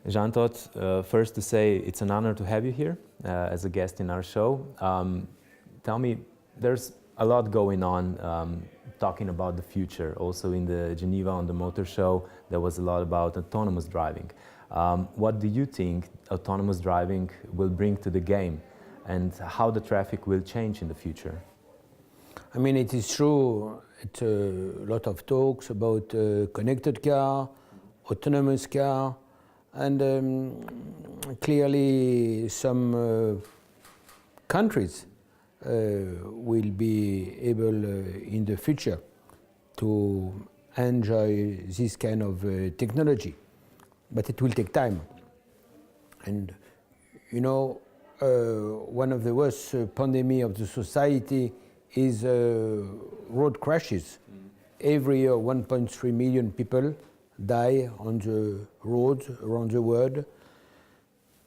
Jean-Todt, first to say it's an honor to have you here as a guest in our show. Tell me, there's a lot going on talking about the future. Also in the Geneva on the Motor Show, there was a lot about autonomous driving. What do you think autonomous driving will bring to the game and how the traffic will change in the future? I mean, it is true, it's a lot of talks about connected car, autonomous car, and clearly some countries will be able in the future to enjoy this kind of technology, but it will take time. And you know, one of the worst pandemic of the society is road crashes. Every year 1.3 million people die on the roads around the world.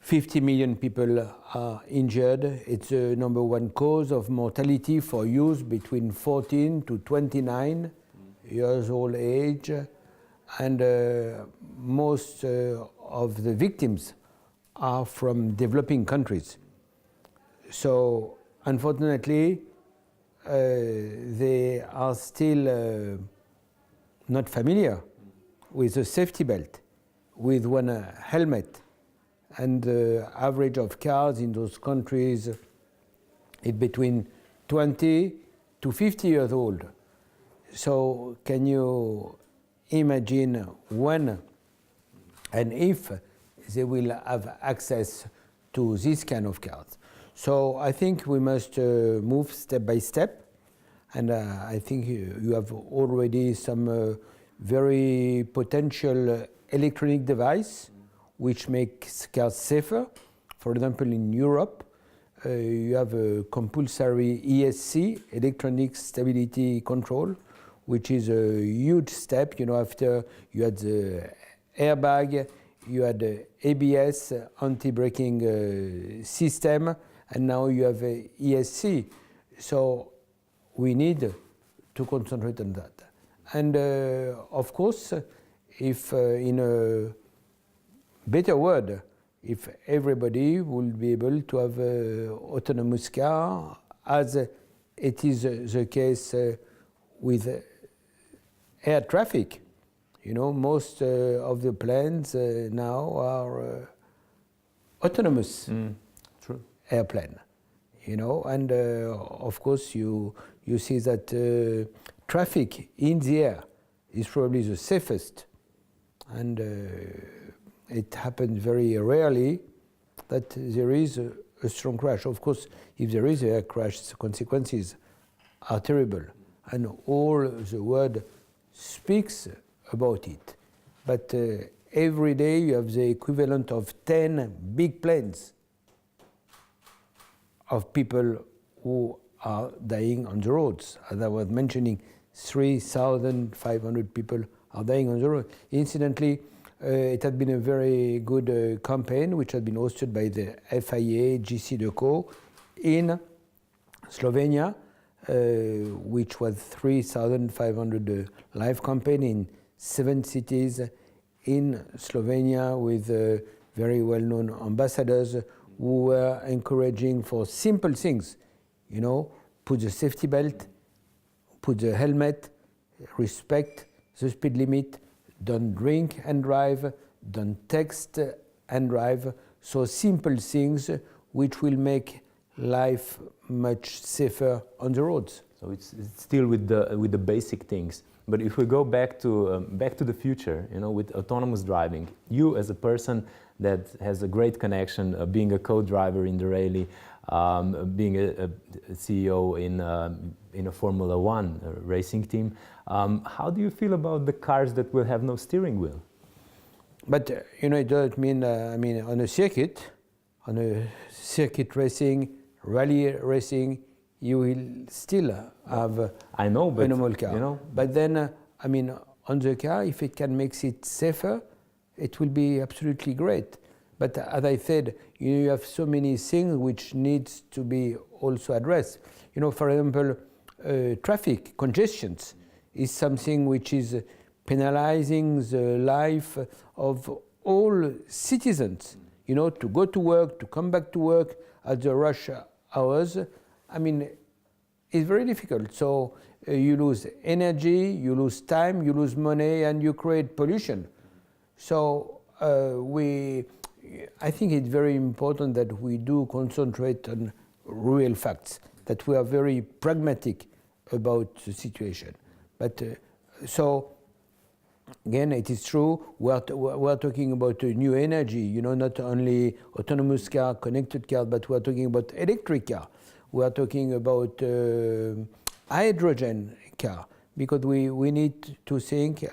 50 million people are injured. It's the number one cause of mortality for youth between 14 to 29 years old age. And most of the victims are from developing countries. So unfortunately, they are still not familiar with a safety belt, with one helmet. And the average of cars in those countries is between 20 to 50 years old. So can you imagine when and if they will have access to this kind of cars? So I think we must move step by step, and I think you have already some very potential electronic device which makes cars safer. For example, in Europe, you have a compulsory ESC, electronic stability control, which is a huge step. You know, after you had the airbag, you had the ABS, anti-braking system, and now you have a ESC. So we need to concentrate on that. And of course, if in a better word, if everybody will be able to have an autonomous car, as it is the case with air traffic. You know, most of the planes now are autonomous airplane. You know, and of course you see that traffic in the air is probably the safest, and it happens very rarely that there is a strong crash. Of course, if there is an air crash, the consequences are terrible, and all the world speaks about it. But every day you have the equivalent of 10 big planes of people who are dying on the roads. As I was mentioning, 3,500 people are dying on the road. Incidentally, it had been a very good campaign which had been hosted by the FIA JCDecaux in Slovenia, which was 3,500 live campaign in 7 cities in Slovenia with very well-known ambassadors who were encouraging for simple things, you know, put the safety belt, put the helmet, respect the speed limit, don't drink and drive, don't text and drive. So simple things which will make life much safer on the roads. So it's still with the basic things. But if we go back to the future, you know, with autonomous driving, you as a person that has a great connection, being a co-driver in the rally, being a CEO in a Formula One racing team, how do you feel about the cars that will have no steering wheel? But you know, it doesn't mean I mean on a circuit racing, rally racing, you will still have I know, but, a normal car. You know, but then I mean on the car, if it can make it safer, it will be absolutely great. But as I said, you have so many things which needs to be also addressed. You know, for example, traffic congestions is something which is penalizing the life of all citizens, you know, to go to work, to come back to work at the rush hours, I mean, it's very difficult. So you lose energy, you lose time, you lose money, and you create pollution. So I think it's very important that we do concentrate on real facts, that we are very pragmatic about the situation. But so again, it is true, we're talking about a new energy, you know, not only autonomous car, connected car, but we're talking about electric car. We're talking about hydrogen car, because we need to think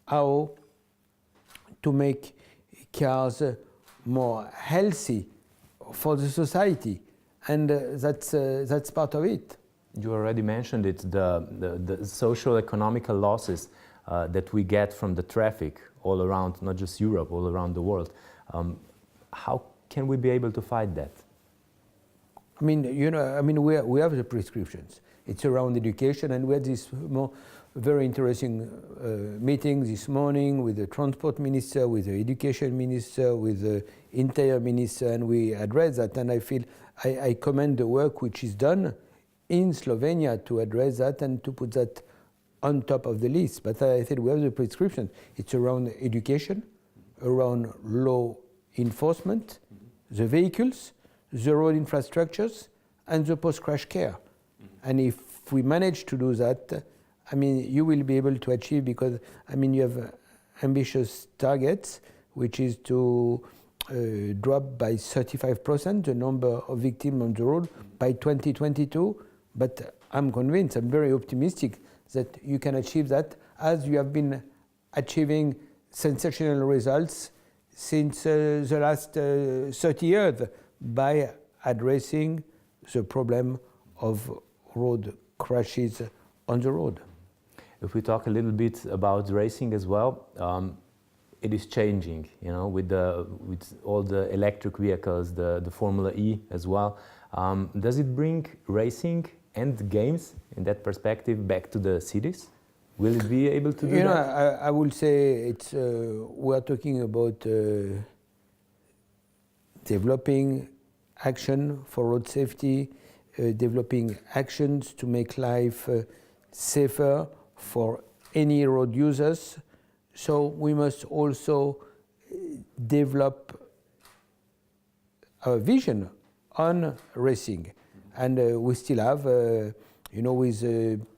how to make cars more healthy for the society, and that's part of it. You already mentioned it, the social economical losses that we get from the traffic all around, not just Europe, all around the world. How can we be able to fight that? I mean, you know, I mean, we have the prescriptions. It's around education, and we had this very interesting meeting this morning with the transport minister, with the education minister, with the interior minister, and we addressed that. And I feel I commend the work which is done in Slovenia to address that and to put that on top of the list. But I said we have the prescription. It's around education, around law enforcement, the vehicles, the road infrastructures, and the post-crash care. And if we manage to do that, I mean, you will be able to achieve, because, I mean, you have ambitious targets, which is to drop by 35% the number of victims on the road by 2022. But I'm convinced, I'm very optimistic that you can achieve that, as you have been achieving sensational results since the last 30 years by addressing the problem of road crashes on the road. If we talk a little bit about racing as well, it is changing, you know, with all the electric vehicles, the Formula E as well. Does it bring racing and games in that perspective back to the cities? Will it be able to do that? You know, I will say it's we are talking about developing action for road safety, developing actions to make life safer for any road users. So we must also develop our vision on racing. And we still have, you know, with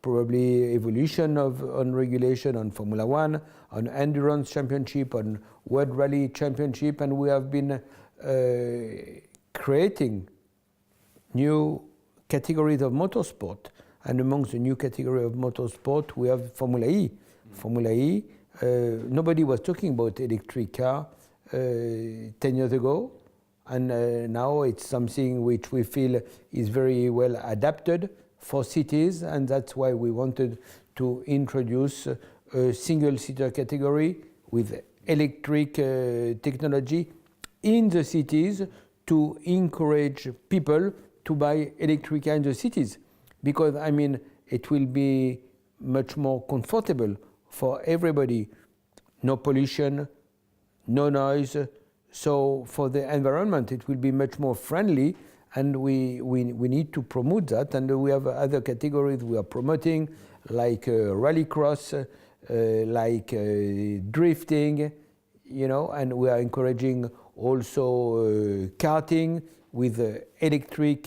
probably evolution on regulation on Formula One, on endurance championship, on World Rally Championship, and we have been creating new categories of motorsport. And amongst the new category of motorsport, we have Formula E. Formula E, nobody was talking about electric car 10 years ago. And now it's something which we feel is very well adapted for cities, and that's why we wanted to introduce a single-seater category with electric technology in the cities to encourage people to buy electric car in the cities. Because, I mean, it will be much more comfortable for everybody. No pollution, no noise. So for the environment, it will be much more friendly, and we need to promote that. And we have other categories we are promoting, like rallycross, like drifting, you know, and we are encouraging also karting with electric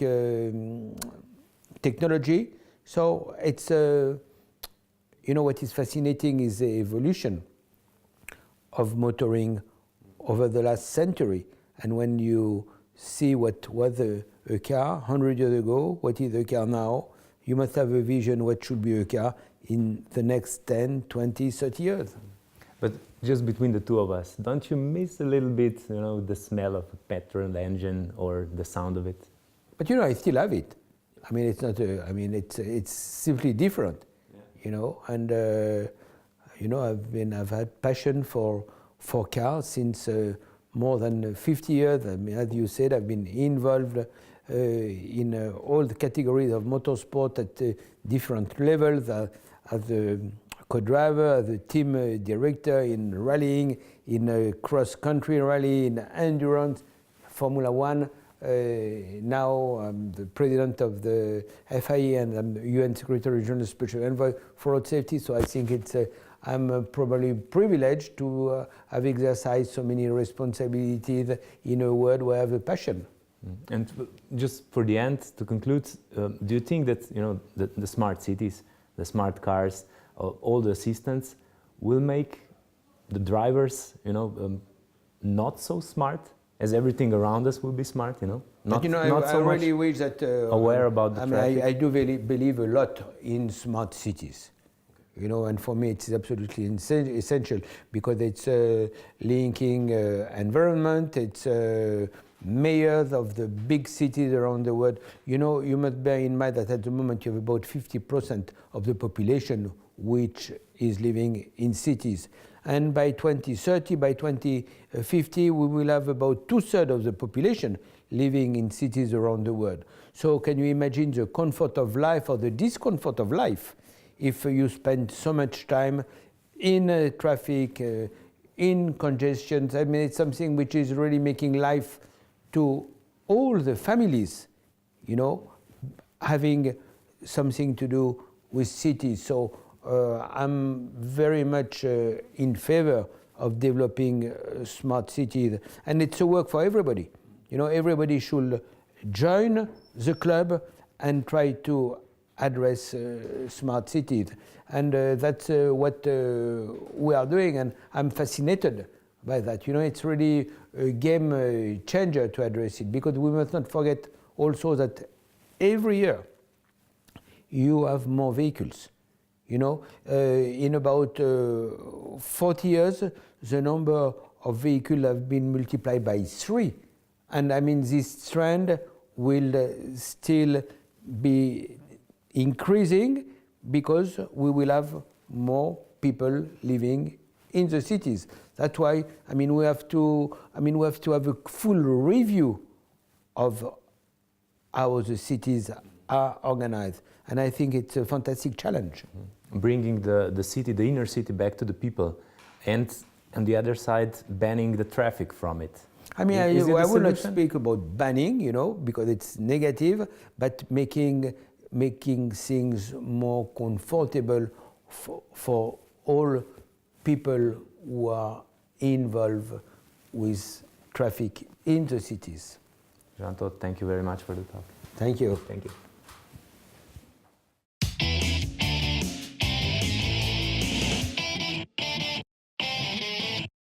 technology. So it's, you know, what is fascinating is the evolution of motoring over the last century. And when you see what was a car 100 years ago, what is a car now, you must have a vision what should be a car in the next 10, 20, 30 years. But just between the two of us, don't you miss a little bit, you know, the smell of a petrol engine or the sound of it? But you know, I still have it. I mean, it's not. I mean, it's simply different, you know. And you know, I've had passion for cars since more than 50 years. I mean, as you said, I've been involved in all the categories of motorsport at different levels, as a co-driver, as a team director in rallying, in a cross-country rally, in endurance, Formula One. Now I'm the president of the FIA and I'm the UN Secretary General Special Envoy for Road Safety. So I think I'm probably privileged to have exercised so many responsibilities in a world where I have a passion. And just for the end, to conclude, do you think that the smart cities, the smart cars, all the assistants will make the drivers, not so smart, as everything around us will be smart, Not, not I so really much wish that aware about the traffic. I do believe a lot in smart cities. And for me it's absolutely essential because it's linking environment, it's mayors of the big cities around the world. You must bear in mind that at the moment you have about 50% of the population which is living in cities. And by 2030, by 2050, we will have about 2/3 of the population living in cities around the world. So can you imagine the comfort of life or the discomfort of life if you spend so much time in traffic, in congestion? I mean, it's something which is really making life to all the families, having something to do with cities. So I'm very much in favor of developing smart cities, and it's a work for everybody. Everybody should join the club and try to address smart cities, and that's what we are doing, and I'm fascinated by that. It's really a game changer to address it, because we must not forget also that every year you have more vehicles. In about 40 years, the number of vehicles have been multiplied by 3. And I mean, this trend will still be increasing because we will have more people living in the cities. That's why, we have to have a full review of how the cities are organized. And I think it's a fantastic challenge. Bringing the city, the inner city, back to the people, and on the other side, banning the traffic from it. I will not speak about banning, because it's negative, but making things more comfortable for all people who are involved with traffic in the cities. Jean-Claude, thank you very much for the talk. Thank you. Thank you.